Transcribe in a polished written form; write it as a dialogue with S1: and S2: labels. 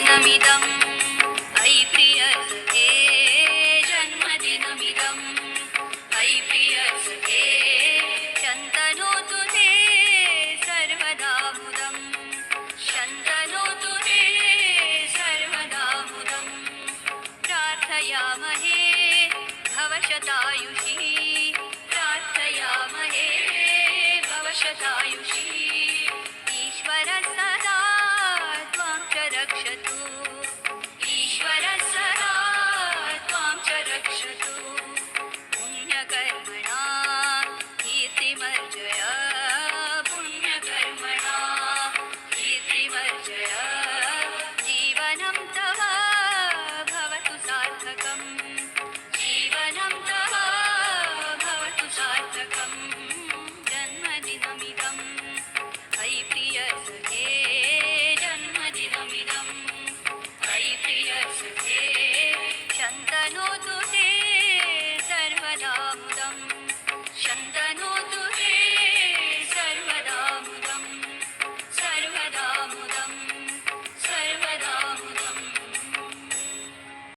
S1: जन्मदिनमिदम् अयि प्रियसखे जन्मदिनमिदम् अयि प्रियसखे शन्तनोतु ते सर्वदा मुदम् शन्तनोतु ते सर्वदा मुदम् प्रार्थयामहे भवशतायुषी प्रार्थयामहे भवशतायुषी ईश्वरः सदा त्वां च रक्षतु ईश्वरः सदा त्वां च रक्षतु पुण्यकर्मणा कीर्तिमर्जय पुण्यकर्मणा कीर्तिमर्जय जीवनं